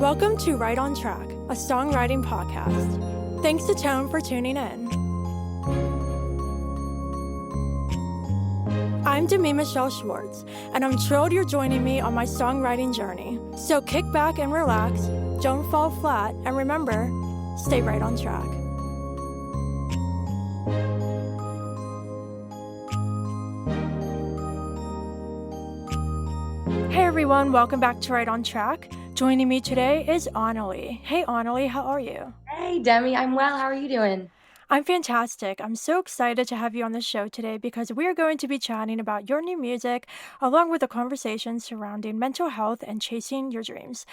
Welcome to Right on Track, a songwriting podcast. Thanks to Tone for tuning in. I'm Demi Michelle Schwartz, and I'm thrilled you're joining me on my songwriting journey. So kick back and relax, don't fall flat, and remember, stay right on track. Hey everyone, welcome back to Right on Track. Joining me today is Onoleigh. Hey Onoleigh, how are you? Hey, Demi, I'm well. How are you doing? I'm fantastic. I'm so excited to have you on the show today because we are going to be chatting about your new music along with a conversation surrounding mental health and chasing your dreams.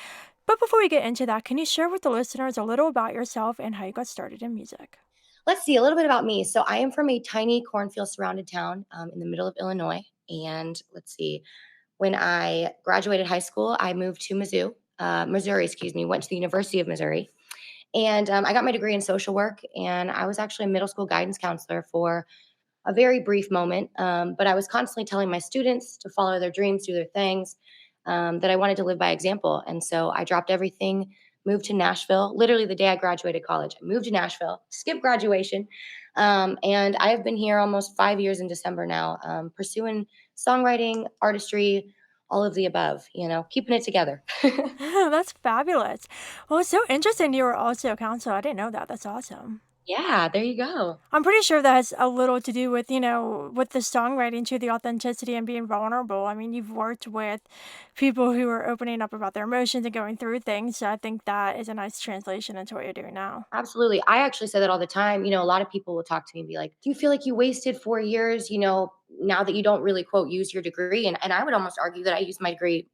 But before we get into that, can you share with the listeners a little about yourself and how you got started in music? Let's see a little bit about me. So, I am from a tiny cornfield surrounded town in the middle of Illinois. And let's see, when I graduated high school, I moved to Missouri, went to the University of Missouri. And I got my degree in social work. And I was actually a middle school guidance counselor for a very brief moment. But I was constantly telling my students to follow their dreams, do their things, that I wanted to live by example. And so I dropped everything, moved to Nashville. Literally the day I graduated college, I moved to Nashville, skipped graduation. And I have been here almost 5 years in December now, pursuing songwriting, artistry, all of the above, keeping it together. That's fabulous. Well, it's so interesting you were also a counselor. I didn't know that. That's awesome. Yeah, there you go. I'm pretty sure that has a little to do with, with the songwriting too, the authenticity and being vulnerable. I mean, you've worked with people who are opening up about their emotions and going through things. So I think that is a nice translation into what you're doing now. Absolutely. I actually say that all the time. A lot of people will talk to me and be like, "Do you feel like you wasted 4 years, now that you don't really, quote, use your degree?" And I would almost argue that I used my degree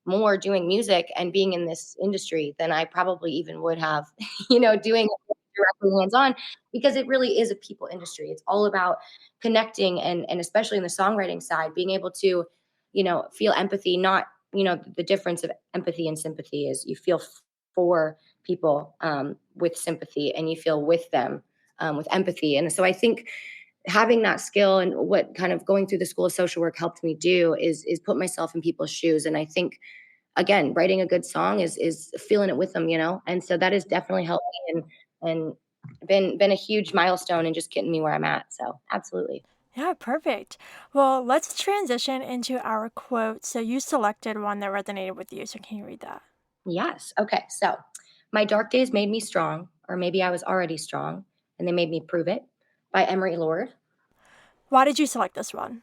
more doing music and being in this industry than I probably even would have, doing it directly hands on, because it really is a people industry. It's all about connecting and especially in the songwriting side, being able to, feel empathy, not, the difference of empathy and sympathy is you feel for people with sympathy and you feel with them with empathy. And so I think having that skill and what kind of going through the school of social work helped me do is put myself in people's shoes. And I think again, writing a good song is feeling it with them, and so that has definitely helped me and been a huge milestone in just getting me where I'm at. So absolutely. Yeah, perfect. Well, let's transition into our quote. So you selected one that resonated with you. So can you read that? Yes. Okay. So my dark days made me strong, or maybe I was already strong, and they made me prove it, by Emery Lord. Why did you select this one?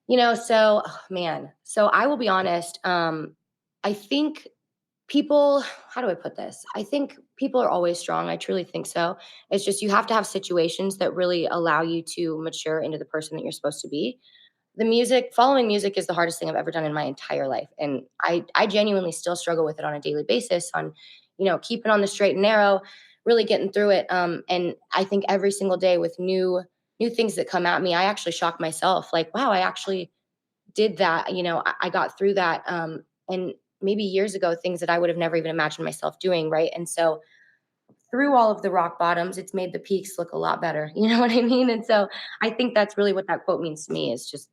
So oh, man. So I will be honest. I think people, how do I put this? I think people are always strong. I truly think so. It's just you have to have situations that really allow you to mature into the person that you're supposed to be. Following music is the hardest thing I've ever done in my entire life. And I genuinely still struggle with it on a daily basis on, keeping on the straight and narrow, really getting through it. And I think every single day with new things that come at me, I actually shock myself like, wow, I actually did that. I got through that. And maybe years ago, things that I would have never even imagined myself doing. Right. And so through all of the rock bottoms, it's made the peaks look a lot better. You know what I mean? And so I think that's really what that quote means to me is just,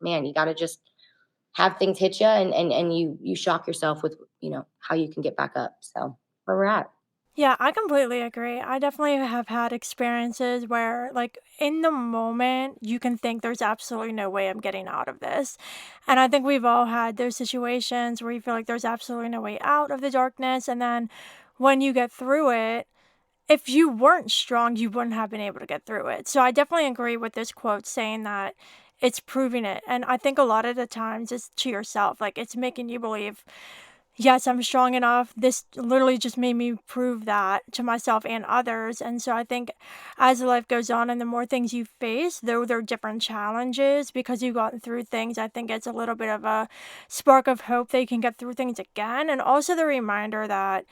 man, you got to just have things hit you and you shock yourself with, how you can get back up. So where we're at. Yeah, I completely agree. I definitely have had experiences where, like, in the moment, you can think there's absolutely no way I'm getting out of this. And I think we've all had those situations where you feel like there's absolutely no way out of the darkness. And then when you get through it, if you weren't strong, you wouldn't have been able to get through it. So I definitely agree with this quote saying that it's proving it. And I think a lot of the times it's to yourself, like, it's making you believe yes, I'm strong enough. This literally just made me prove that to myself and others. And so I think as life goes on and the more things you face, though there are different challenges because you've gotten through things, I think it's a little bit of a spark of hope that you can get through things again. And also the reminder that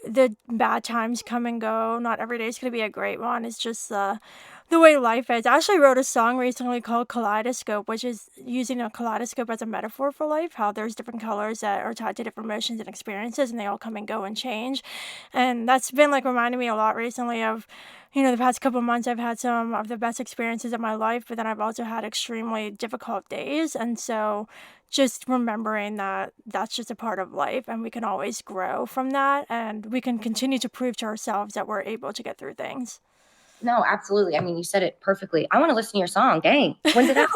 the bad times come and go. Not every day is going to be a great one. It's just the way life is. I actually wrote a song recently called Kaleidoscope, which is using a kaleidoscope as a metaphor for life, how there's different colors that are tied to different emotions and experiences, and they all come and go and change. And that's been like reminding me a lot recently of, the past couple months I've had some of the best experiences of my life, but then I've also had extremely difficult days. And so just remembering that that's just a part of life and we can always grow from that and we can continue to prove to ourselves that we're able to get through things. No, absolutely. I mean, you said it perfectly. I want to listen to your song. Dang. When's it out?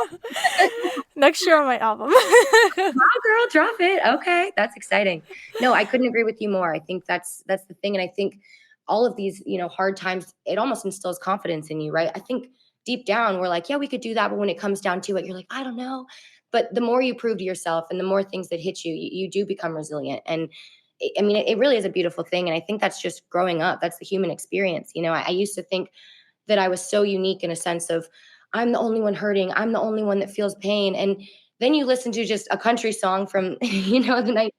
Next year on my album. Wow, girl, drop it. Okay, that's exciting. No, I couldn't agree with you more. I think that's the thing, and I think all of these, hard times, it almost instills confidence in you, right? I think deep down we're like, yeah, we could do that, but when it comes down to it, you're like, I don't know. But the more you prove to yourself, and the more things that hit you, you do become resilient. And I mean, it really is a beautiful thing, and I think that's just growing up. That's the human experience. I used to think that I was so unique in a sense of I'm the only one hurting. I'm the only one that feels pain. And then you listen to just a country song from, the night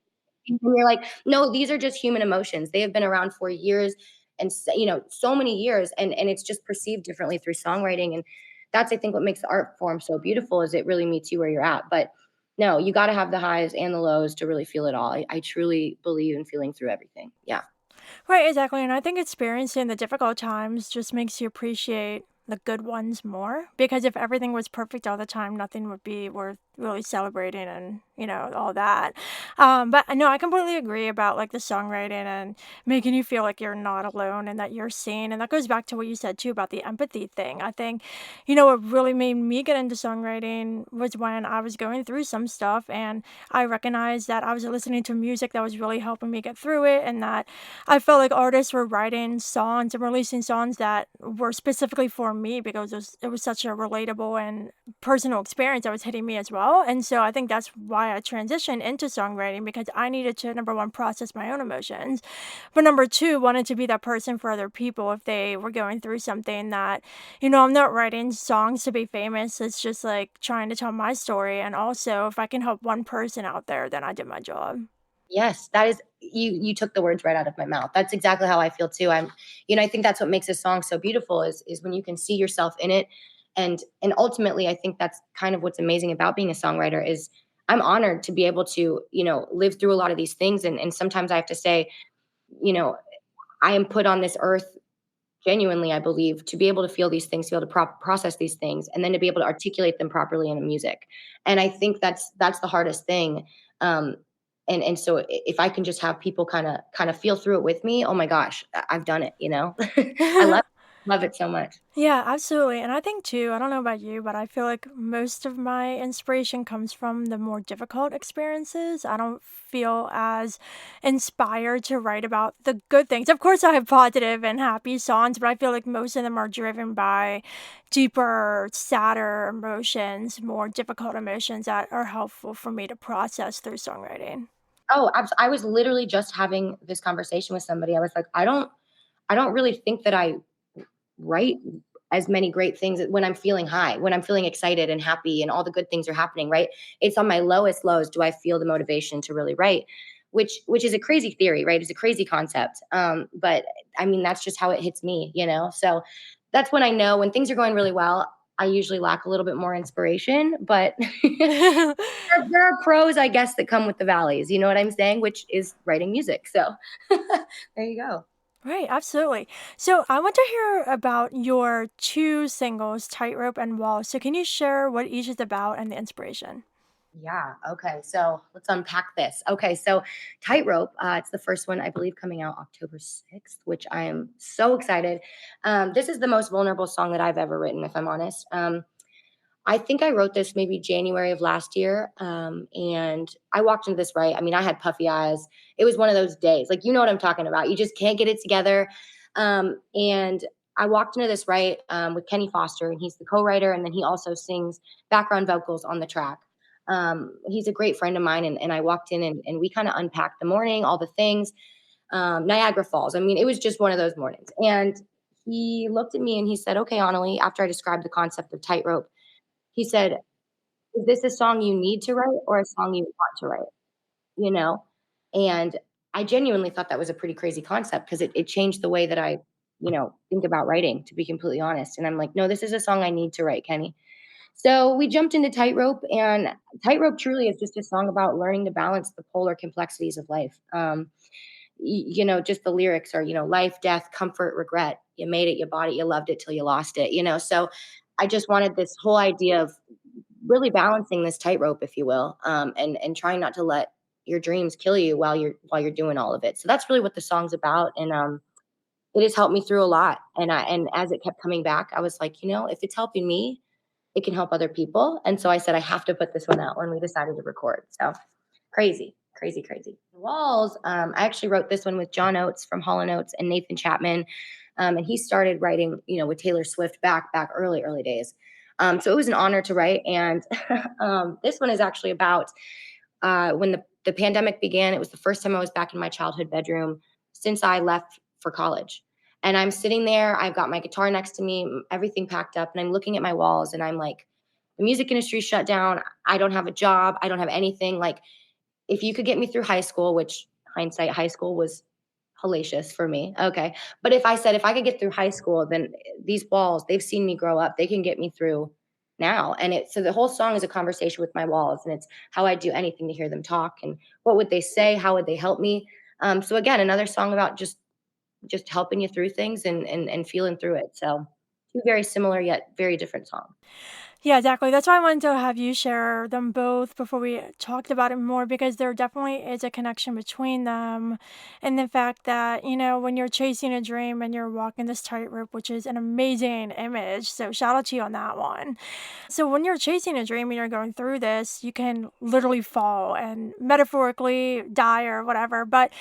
and you're like, no, these are just human emotions. They have been around for years and so many years and it's just perceived differently through songwriting. And that's I think what makes the art form so beautiful is it really meets you where you're at. But no, you got to have the highs and the lows to really feel it all. I truly believe in feeling through everything. Yeah. Right, exactly. And I think experiencing the difficult times just makes you appreciate the good ones more. Because if everything was perfect all the time, nothing would be worth really celebrating and, all that. But no, I completely agree about like the songwriting and making you feel like you're not alone and that you're seen. And that goes back to what you said too about the empathy thing. I think, what really made me get into songwriting was when I was going through some stuff and I recognized that I was listening to music that was really helping me get through it and that I felt like artists were writing songs and releasing songs that were specifically for me because it was such a relatable and personal experience that was hitting me as well. And so I think that's why I transitioned into songwriting because I needed to, number one, process my own emotions, but number two, wanted to be that person for other people if they were going through something that, I'm not writing songs to be famous. It's just like trying to tell my story. And also, if I can help one person out there, then I did my job. Yes, that is you took the words right out of my mouth. That's exactly how I feel too. I think that's what makes a song so beautiful is when you can see yourself in it. And ultimately I think that's kind of what's amazing about being a songwriter is I'm honored to be able to, live through a lot of these things. And sometimes I have to say, you know, I am put on this earth genuinely, I believe, to be able to feel these things, to be able to process these things, and then to be able to articulate them properly in a music. And I think that's the hardest thing. Um, and so if I can just have people kind of feel through it with me, oh my gosh, I've done it. I love it so much. Yeah, absolutely. And I think too, I don't know about you, but I feel like most of my inspiration comes from the more difficult experiences. I don't feel as inspired to write about the good things. Of course, I have positive and happy songs, but I feel like most of them are driven by deeper, sadder emotions, more difficult emotions that are helpful for me to process through songwriting. Oh, I was literally just having this conversation with somebody. I was like, I don't really think that I write as many great things when I'm feeling high, when I'm feeling excited and happy and all the good things are happening, right? It's on my lowest lows do I feel the motivation to really write, which is a crazy theory, right? It's a crazy concept. But I mean, that's just how it hits me. So that's when I know when things are going really well, I usually lack a little bit more inspiration, but there are pros, I guess, that come with the valleys. You know what I'm saying? Which is writing music. So there you go. Right, absolutely. So I want to hear about your two singles, Tightrope and Wall. So can you share what each is about and the inspiration? Yeah. Okay. So let's unpack this. Okay. So Tightrope, it's the first one, I believe, coming out October 6th, which I am so excited. This is the most vulnerable song that I've ever written, if I'm honest. I think I wrote this maybe January of last year. And I walked into this right. I mean, I had puffy eyes. It was one of those days, like, you know what I'm talking about. You just can't get it together. And I walked into this right with Kenny Foster, and he's the co writer. And then he also sings background vocals on the track. He's a great friend of mine. And I walked in and we kind of unpacked the morning, all the things, Niagara Falls. I mean, it was just one of those mornings. And he looked at me and he said, okay, Onoleigh, after I described the concept of tightrope, he said, "Is this a song you need to write or a song you want to write?" You know? And I genuinely thought that was a pretty crazy concept because it changed the way that I think about writing, to be completely honest. And I'm like, no, this is a song I need to write, Kenny. So we jumped into Tightrope, and Tightrope truly is just a song about learning to balance the polar complexities of life. Just the lyrics are, life, death, comfort, regret. You made it, you bought it, you loved it till you lost it. So I just wanted this whole idea of really balancing this tightrope, if you will, and trying not to let your dreams kill you while you're doing all of it. So that's really what the song's about, and it has helped me through a lot. And as it kept coming back, I was like, if it's helping me, it can help other people. And so I said I have to put this one out when we decided to record. So crazy, crazy, crazy. Walls. I actually wrote this one with John Oates from Hall and Oates and Nathan Chapman, and he started writing, with Taylor Swift back early days. So it was an honor to write. And this one is actually about when the pandemic began. It was the first time I was back in my childhood bedroom since I left for college. And I'm sitting there, I've got my guitar next to me, everything packed up, and I'm looking at my walls and I'm like, the music industry shut down. I don't have a job. I don't have anything. Like, if you could get me through high school, which hindsight, high school was hellacious for me. Okay. But if I could get through high school, then these walls, they've seen me grow up. They can get me through now. So the whole song is a conversation with my walls, and it's how I'd do anything to hear them talk, and what would they say? How would they help me? So again, another song about just helping you through things and feeling through it. So two very similar yet very different songs. Yeah, exactly. That's why I wanted to have you share them both before we talked about it more, because there definitely is a connection between them. And the fact that, when you're chasing a dream and you're walking this tightrope, which is an amazing image. So shout out to you on that one. So when you're chasing a dream and you're going through this, you can literally fall and metaphorically die or whatever. But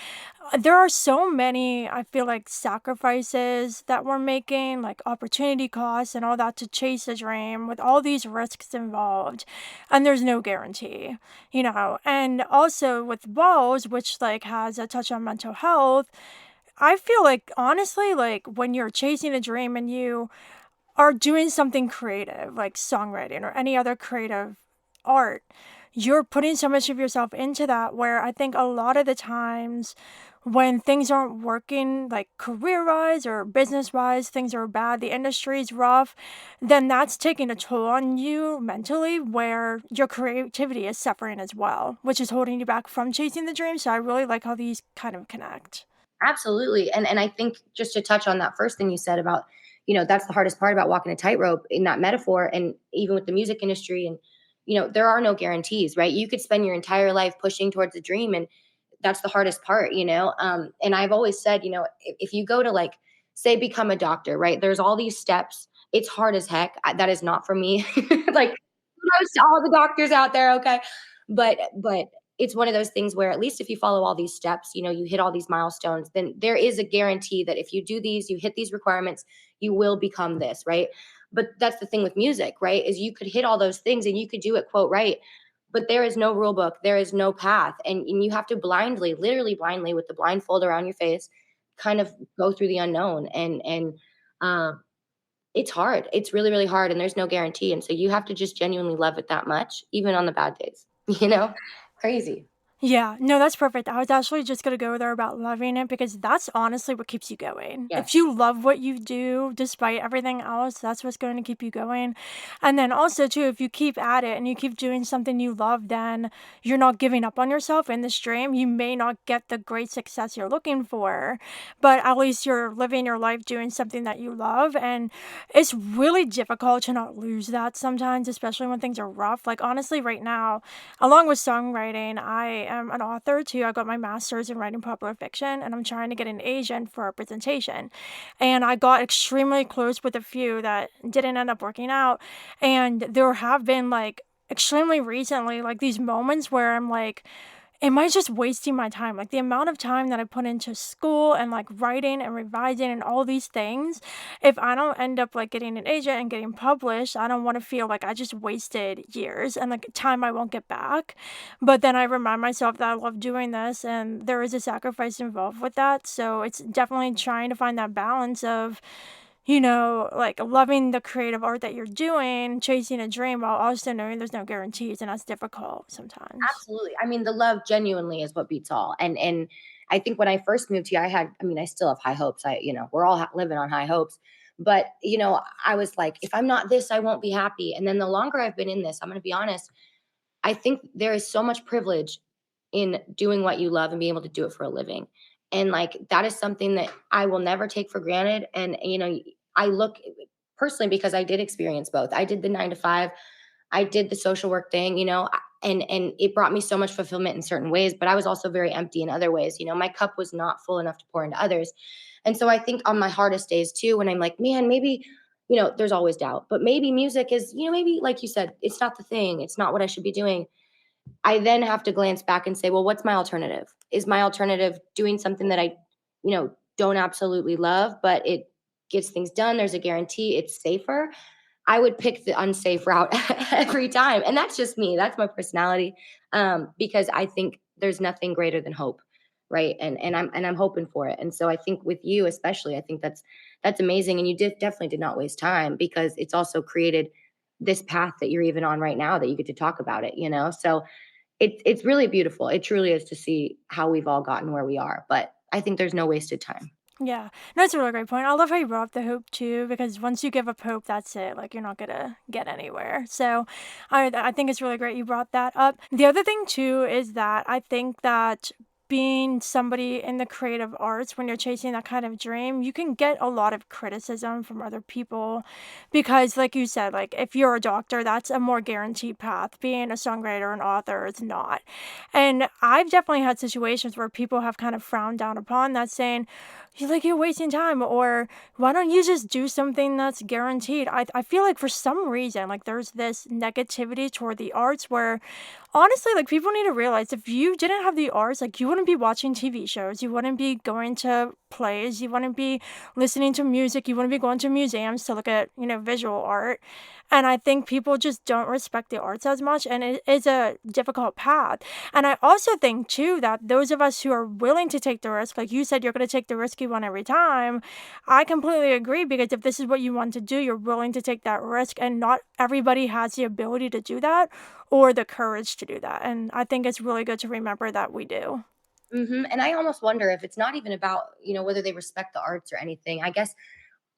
there are so many, I feel like, sacrifices that we're making, like opportunity costs and all that to chase a dream with all these risks involved. And there's no guarantee. And also with Walls, which like has a touch on mental health, I feel like honestly, like when you're chasing a dream and you are doing something creative, like songwriting or any other creative art, you're putting so much of yourself into that, where I think a lot of the times when things aren't working, like career wise or business wise, things are bad, the industry's rough, then that's taking a toll on you mentally, where your creativity is suffering as well, which is holding you back from chasing the dream. So I really like how these kind of connect. Absolutely. And I think, just to touch on that first thing you said about, that's the hardest part about walking a tightrope in that metaphor. And even with the music industry, and, there are no guarantees, right? You could spend your entire life pushing towards a dream, and that's the hardest part. And I've always said, if you go to, like, say, become a doctor, right? There's all these steps. It's hard as heck. That is not for me. Like, to all the doctors out there, okay? But it's one of those things where, at least if you follow all these steps, you hit all these milestones, then there is a guarantee that if you do these, you hit these requirements, you will become this, right? But that's the thing with music, right? Is you could hit all those things and you could do it, quote, right. But there is no rule book, there is no path. And you have to blindly, literally blindly, with the blindfold around your face, kind of go through the unknown. And um it's hard. It's really, really hard, and there's no guarantee, and so you have to just genuinely love it that much, even on the bad days, you know? Crazy. Yeah, no, that's perfect. I was actually just gonna go there about loving it, because that's honestly what keeps you going. If Yes. you love what you do despite everything else, that's what's going to keep you going. And then also too, if you keep at it and you keep doing something you love, then you're not giving up on yourself in this dream. You may not get the great success you're looking for, but at least you're living your life doing something that you love. And it's really difficult to not lose that sometimes, especially when things are rough. Like honestly, right now, along with songwriting, I am an author too. I got my master's in writing popular fiction, and I'm trying to get an agent for representation. And I got extremely close with a few that didn't end up working out. And there have been like extremely recently, like these moments where I'm like, am I just wasting my time? Like the amount of time that I put into school and like writing and revising and all these things, if I don't end up like getting an agent and getting published, I don't want to feel like I just wasted years and like time I won't get back. But then I remind myself that I love doing this and there is a sacrifice involved with that. So it's definitely trying to find that balance of, like loving the creative art that you're doing, chasing a dream while also knowing there's no guarantees, and that's difficult sometimes. Absolutely. I mean, the love genuinely is what beats all. And I think when I first moved here, I mean, I still have high hopes. We're all living on high hopes. But, I was like, if I'm not this, I won't be happy. And then the longer I've been in this, I'm going to be honest, I think there is so much privilege in doing what you love and being able to do it for a living. And like that is something that I will never take for granted. And I look personally because I did experience both. I did the 9 to 5, I did the social work thing, and it brought me so much fulfillment in certain ways, but I was also very empty in other ways. My cup was not full enough to pour into others. And so I think on my hardest days too, when I'm like, man, maybe, there's always doubt, but maybe music is, maybe like you said, it's not the thing, it's not what I should be doing. I then have to glance back and say, well, what's my alternative? Is my alternative doing something that I, don't absolutely love, but it gets things done? There's a guarantee it's safer. I would pick the unsafe route every time. And that's just me. That's my personality. Because I think there's nothing greater than hope. Right. And I'm hoping for it. And so I think with you, especially, I think that's amazing. And you definitely did not waste time because it's also created this path that you're even on right now that you get to talk about it. So it's really beautiful. It truly is to see how we've all gotten where we are. But I think there's no wasted time. Yeah. No, that's a really great point. I love how you brought up the hope too, because once you give up hope, that's it. Like you're not gonna get anywhere. So I think it's really great you brought that up. The other thing too is that I think that being somebody in the creative arts, when you're chasing that kind of dream, you can get a lot of criticism from other people because like you said, like if you're a doctor, that's a more guaranteed path. Being a songwriter and author is not. And I've definitely had situations where people have kind of frowned down upon that, saying, you're wasting time, or why don't you just do something that's guaranteed? I feel like for some reason, like there's this negativity toward the arts where honestly, like people need to realize if you didn't have the arts, like you wouldn't be watching TV shows, you wouldn't be going to plays, you wouldn't be listening to music, you wouldn't be going to museums to look at, visual art. And I think people just don't respect the arts as much, and it is a difficult path. And I also think too that those of us who are willing to take the risk, like you said, you're going to take the risky one every time. I completely agree because if this is what you want to do, you're willing to take that risk, and not everybody has the ability to do that or the courage to do that. And I think it's really good to remember that we do. And I almost wonder if it's not even about, whether they respect the arts or anything. I guess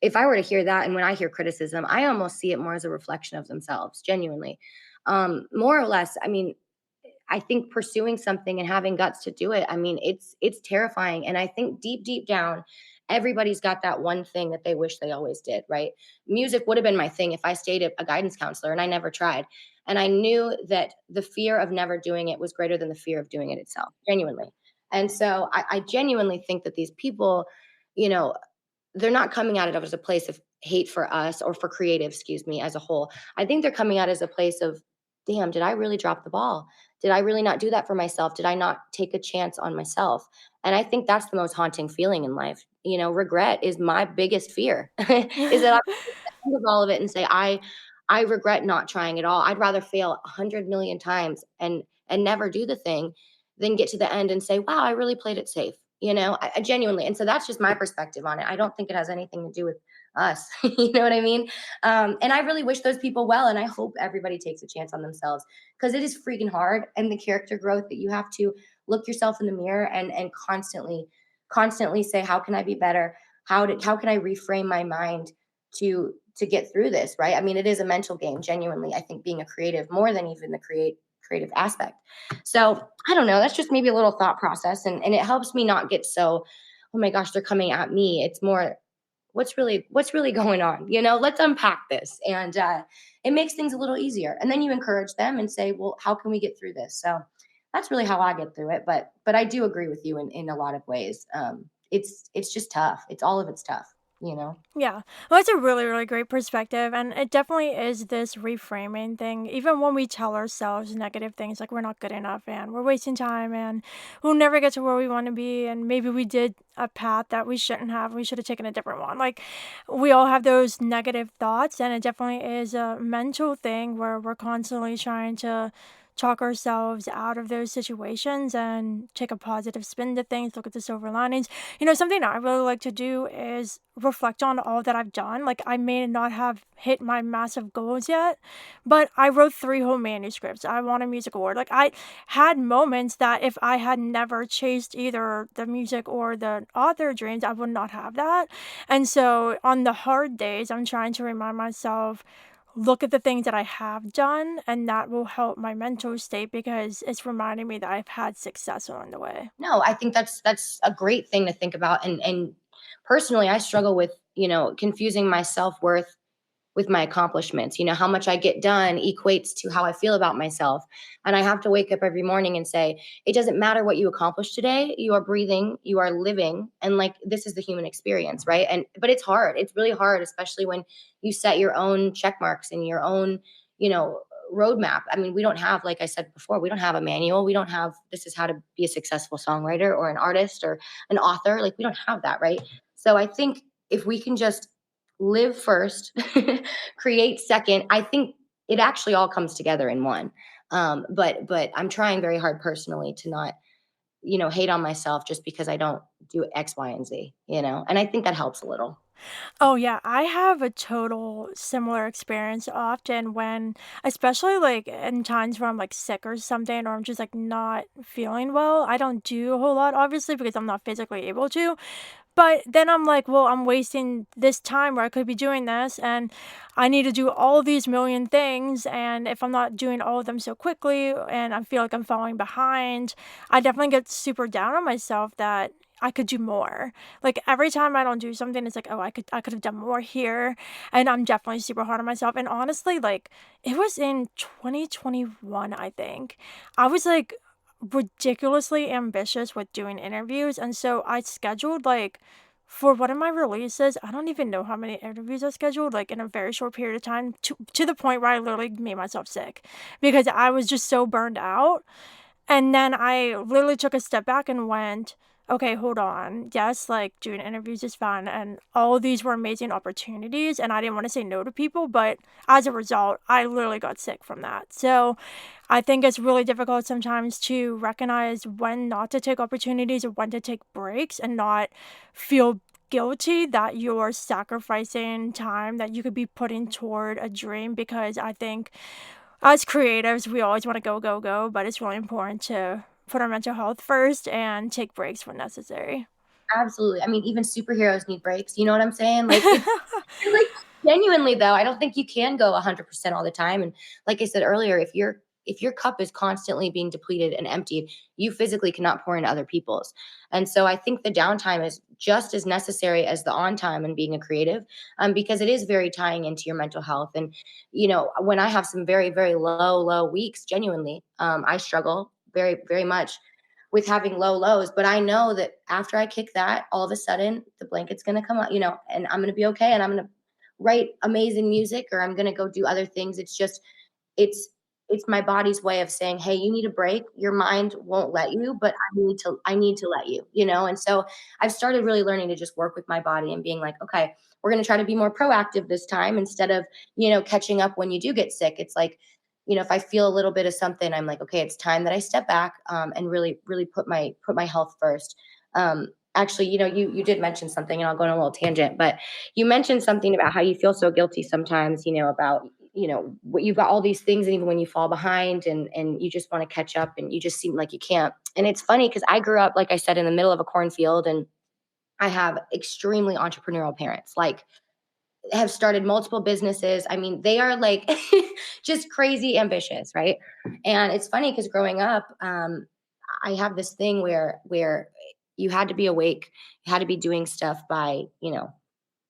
if I were to hear that, and when I hear criticism, I almost see it more as a reflection of themselves, genuinely. More or less, I mean, I think pursuing something and having guts to do it, I mean, it's terrifying. And I think deep down, everybody's got that one thing that they wish they always did, right? Music would have been my thing if I stayed a guidance counselor and I never tried. And I knew that the fear of never doing it was greater than the fear of doing it itself, genuinely. And so I genuinely think that these people, you know, they're not coming at it as a place of hate for us or for creative, excuse me, as a whole. I think they're coming at it as a place of, damn, did I really drop the ball? Did I really not do that for myself? Did I not take a chance on myself? And I think that's the most haunting feeling in life. Regret is my biggest fear. Is that I think of all of it and say, I regret not trying at all. I'd rather fail 100 million times and never do the thing than get to the end and say, wow, I really played it safe. I genuinely, and so that's just my perspective on it. I don't think it has anything to do with us. You know what I mean? And I really wish those people well, and I hope everybody takes a chance on themselves because it is freaking hard. And the character growth that you have to look yourself in the mirror and constantly say, how can I be better? How can I reframe my mind to get through this? Right? I mean, it is a mental game. Genuinely, I think being a creative more than even the creative aspect. So I don't know. That's just maybe a little thought process, and it helps me not get so, oh my gosh, they're coming at me. It's more, what's really going on. Let's unpack this, and it makes things a little easier. And then you encourage them and say, well, how can we get through this? So that's really how I get through it. But I do agree with you in a lot of ways. It's just tough. It's all of it's tough. Yeah. Well, that's a really, really great perspective. And it definitely is this reframing thing. Even when we tell ourselves negative things like we're not good enough and we're wasting time and we'll never get to where we want to be. And maybe we did a path that we shouldn't have. We should have taken a different one. Like we all have those negative thoughts. And it definitely is a mental thing where we're constantly trying to talk ourselves out of those situations and take a positive spin to things, look at the silver linings. Something I really like to do is reflect on all that I've done. Like, I may not have hit my massive goals yet, but I wrote 3 whole manuscripts. I won a music award. Like, I had moments that if I had never chased either the music or the author dreams, I would not have that. And so on the hard days, I'm trying to remind myself, look at the things that I have done, and that will help my mental state because it's reminding me that I've had success along the way. No, I think that's a great thing to think about. And personally, I struggle with, confusing my self-worth with my accomplishments. How much I get done equates to how I feel about myself. And I have to wake up every morning and say, it doesn't matter what you accomplish today. You are breathing, you are living, and like this is the human experience, right? And but it's hard. It's really hard, especially when you set your own check marks and your own, you know, roadmap. I mean, we don't have, like I said before, we don't have a manual. We don't have this is how to be a successful songwriter or an artist or an author. Like we don't have that, right? So I think if we can just live first, create second. I think it actually all comes together in one. But I'm trying very hard personally to not, hate on myself just because I don't do X, Y, and Z, and I think that helps a little. Oh, yeah, I have a total similar experience often when, especially like in times where I'm like sick or something, or I'm just like not feeling well. I don't do a whole lot, obviously, because I'm not physically able to. But then I'm like, well, I'm wasting this time where I could be doing this, and I need to do all of these million things. And if I'm not doing all of them so quickly, and I feel like I'm falling behind, I definitely get super down on myself that I could do more. Like every time I don't do something, it's like, oh, I could have done more here, and I'm definitely super hard on myself. And honestly, like it was in 2021, I think. I was like ridiculously ambitious with doing interviews, and so I scheduled like for one of my releases, I don't even know how many interviews I scheduled, like in a very short period of time, to the point where I literally made myself sick because I was just so burned out. And then I literally took a step back and went, okay, hold on. Yes, like doing interviews is fun, and all of these were amazing opportunities, and I didn't want to say no to people, but as a result, I literally got sick from that. So I think it's really difficult sometimes to recognize when not to take opportunities or when to take breaks and not feel guilty that you're sacrificing time that you could be putting toward a dream, because I think as creatives, we always want to go, go, go, but it's really important to put our mental health first and take breaks when necessary. Absolutely. I mean, even superheroes need breaks. You know what I'm saying? Like it's like genuinely though, I don't think you can go 100% all the time. And like I said earlier, if your cup is constantly being depleted and emptied, you physically cannot pour into other people's. And so I think the downtime is just as necessary as the on time and being a creative, because it is very tying into your mental health. And when I have some very very low weeks, genuinely, I struggle very very much with having low lows. But I know that after I kick that, all of a sudden the blanket's gonna come out, and I'm gonna be okay, and I'm gonna write amazing music, or I'm gonna go do other things. It's just it's it's my body's way of saying, hey, you need a break. Your mind won't let you, but I need to let you, and so I've started really learning to just work with my body and being like, okay, we're going to try to be more proactive this time instead of catching up when you do get sick. It's like, if I feel a little bit of something, I'm like, okay, it's time that I step back, and really really put my health first. Actually, you did mention something, and I'll go on a little tangent, but you mentioned something about how you feel so guilty sometimes, about what you've got all these things, and even when you fall behind, and you just want to catch up, and you just seem like you can't. And it's funny because I grew up, like I said, in the middle of a cornfield, and I have extremely entrepreneurial parents, like have started multiple businesses. I mean, they are like just crazy ambitious, right? And it's funny because growing up, I have this thing where you had to be awake, you had to be doing stuff by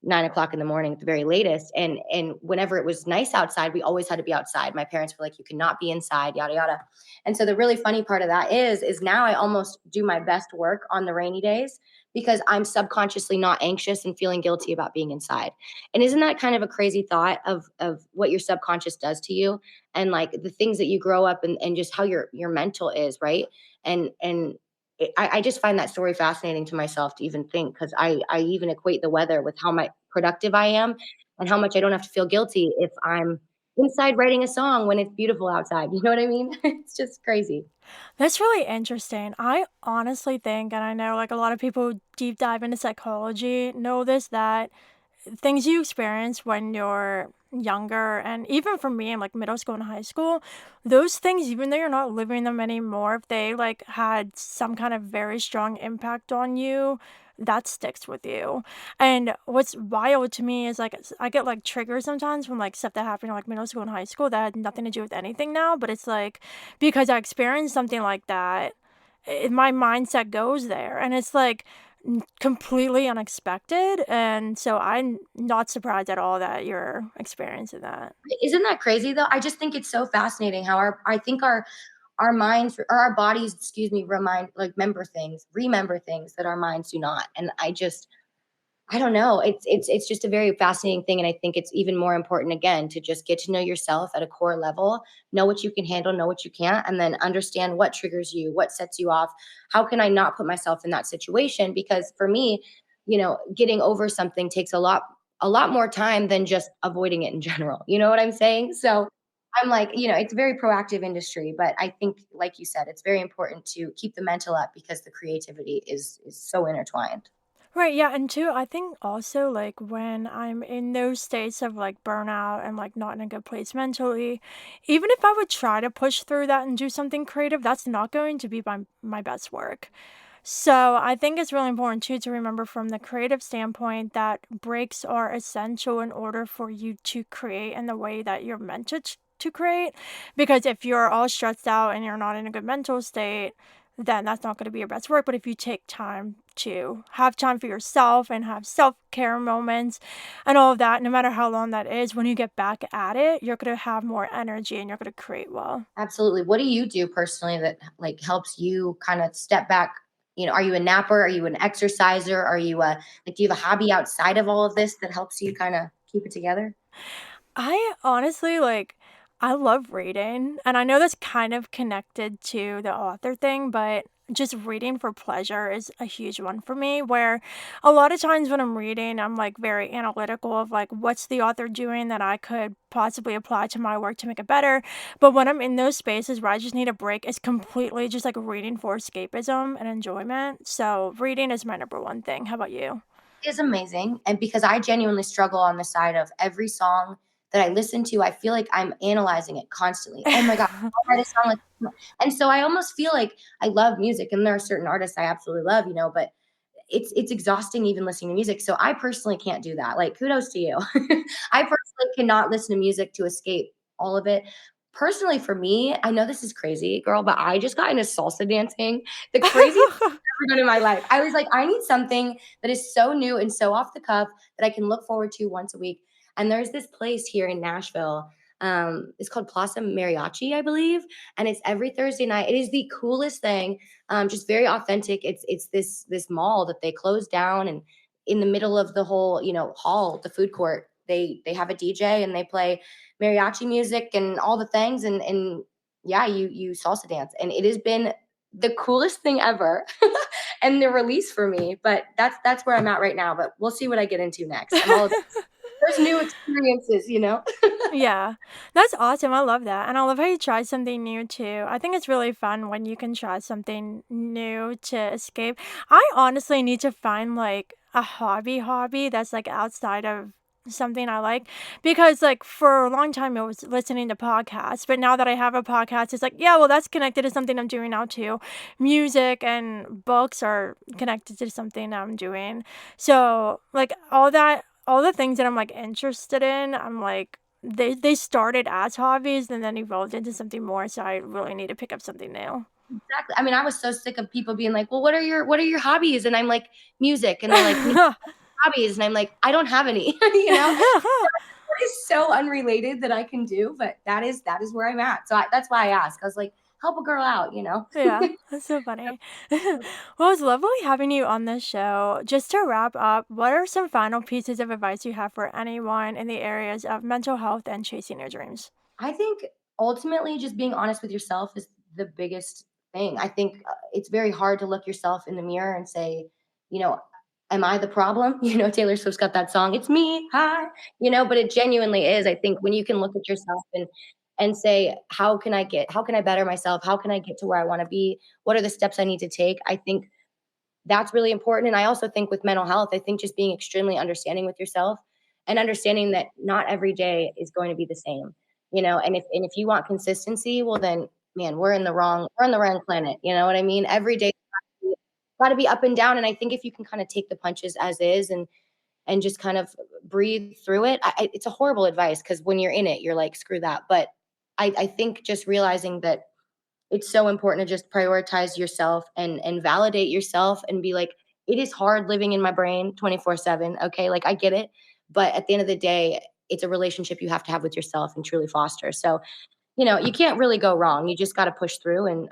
9 o'clock in the morning at the very latest. And whenever it was nice outside, we always had to be outside. My parents were like, you cannot be inside, yada yada. And so the really funny part of that is now I almost do my best work on the rainy days because I'm subconsciously not anxious and feeling guilty about being inside. And isn't that kind of a crazy thought of what your subconscious does to you, and like the things that you grow up, and just how your mental is, right? And I just find that story fascinating to myself to even think, because I even equate the weather with how productive I am, and how much I don't have to feel guilty if I'm inside writing a song when it's beautiful outside. You know what I mean? It's just crazy. That's really interesting. I honestly think, and I know like a lot of people who deep dive into psychology know this, that things you experience when you're younger, and even for me in like middle school and high school, those things, even though you're not living them anymore, if they like had some kind of very strong impact on you, that sticks with you. And what's wild to me is like I get like triggers sometimes from like stuff that happened in like middle school and high school that had nothing to do with anything now, but it's like because I experienced something like that, my mindset goes there, and it's like completely unexpected, and so I'm not surprised at all that you're experiencing that. Isn't that crazy though? I just think it's so fascinating how I think our minds or our bodies, excuse me, remember things that our minds do not. And I don't know. It's just a very fascinating thing, and I think it's even more important again to just get to know yourself at a core level, know what you can handle, know what you can't, and then understand what triggers you, what sets you off. How can I not put myself in that situation? Because for me, getting over something takes a lot more time than just avoiding it in general. You know what I'm saying? So I'm like, it's a very proactive industry, but I think, like you said, it's very important to keep the mental up because the creativity is so intertwined. Right, yeah, and two, I think also like when I'm in those states of like burnout and like not in a good place mentally, even if I would try to push through that and do something creative, that's not going to be my best work. So I think it's really important too to remember from the creative standpoint that breaks are essential in order for you to create in the way that you're meant to create. Because if you're all stressed out and you're not in a good mental state, then that's not going to be your best work. But if you take time to have time for yourself and have self care moments and all of that, no matter how long that is, when you get back at it, you're going to have more energy and you're going to create well. Absolutely. What do you do personally that like helps you kind of step back? Are you a napper? Are you an exerciser? Are you a like do you have a hobby outside of all of this that helps you kind of keep it together? I honestly like I love reading, and I know that's kind of connected to the author thing, but just reading for pleasure is a huge one for me. Where a lot of times when I'm reading, I'm like very analytical of like what's the author doing that I could possibly apply to my work to make it better. But when I'm in those spaces where I just need a break, it's completely just like reading for escapism and enjoyment. So reading is my number one thing. How about you? Is amazing. And because I genuinely struggle on the side of every song that I listen to, I feel like I'm analyzing it constantly. Oh my God, I'll write a song like, and so I almost feel like I love music, and there are certain artists I absolutely love, but it's exhausting even listening to music. So I personally can't do that. Like kudos to you. I personally cannot listen to music to escape all of it. Personally, for me, I know this is crazy, girl, but I just got into salsa dancing. The craziest I've ever done in my life. I was like, I need something that is so new and so off the cuff that I can look forward to once a week. And there's this place here in Nashville. It's called Plaza Mariachi, I believe, and it's every Thursday night. It is the coolest thing, just very authentic. It's this mall that they closed down, and in the middle of the whole hall, the food court, they have a DJ and they play mariachi music and all the things, and yeah, you salsa dance, and it has been the coolest thing ever. And the release for me, but that's where I'm at right now. But we'll see what I get into next. I'm all about those new experiences. Yeah, that's awesome. I love that. And I love how you try something new too. I think it's really fun when you can try something new to escape. I honestly need to find like a hobby that's like outside of something I like, because like for a long time I was listening to podcasts, but now that I have a podcast, it's like, yeah, well, that's connected to something I'm doing now too. Music and books are connected to something I'm doing. So like all the things that I'm like interested in, I'm like they started as hobbies and then evolved into something more. So I really need to pick up something new. Exactly. I mean, I was so sick of people being like, "Well, what are your hobbies?" And I'm like, "Music." And they're like, "Hobbies." And I'm like, "I don't have any." It is so unrelated that I can do, but that is where I'm at. So that's why I asked. I was like, "Help a girl out." Yeah, that's so funny. Well, it was lovely having you on this show. Just to wrap up, what are some final pieces of advice you have for anyone in the areas of mental health and chasing your dreams? I think ultimately just being honest with yourself is the biggest thing. I think it's very hard to look yourself in the mirror and say, you know, am I the problem? Taylor Swift's got that song, It's Me, Hi, but it genuinely is. I think when you can look at yourself and say, how can I better myself? How can I get to where I want to be? What are the steps I need to take? I think that's really important. And I also think with mental health, I think just being extremely understanding with yourself and understanding that not every day is going to be the same, and if you want consistency, well then, man, we're in the wrong planet. You know what I mean? Every day got to be up and down. And I think if you can kind of take the punches as is and just kind of breathe through it, it's a horrible advice because when you're in it, you're like, screw that. But I think just realizing that it's so important to just prioritize yourself and validate yourself and be like, it is hard living in my brain 24/7. Okay. Like I get it. But at the end of the day, it's a relationship you have to have with yourself and truly foster. So, you can't really go wrong. You just got to push through. And,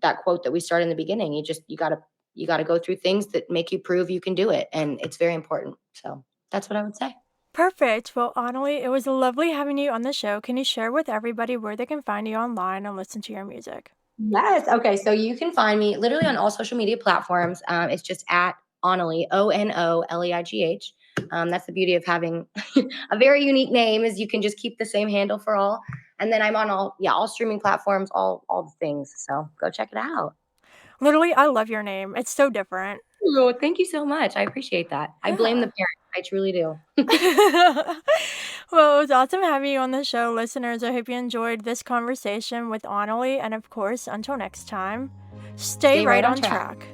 that quote that we started in the beginning, you got to go through things that make you prove you can do it. And it's very important. So that's what I would say. Perfect. Well, Onoleigh, it was lovely having you on the show. Can you share with everybody where they can find you online and listen to your music? Yes. Okay. So you can find me literally on all social media platforms. It's just at Onoleigh, Onoleigh. That's the beauty of having a very unique name is you can just keep the same handle for all. And then I'm on all streaming platforms, all the things. So go check it out. Literally, I love your name. It's so different. Oh, thank you so much. I appreciate that. I blame the Yeah. parents. I truly do. Well, it was awesome having you on the show, listeners. I hope you enjoyed this conversation with Onoleigh. And of course, until next time, stay Stay right right on on track. track.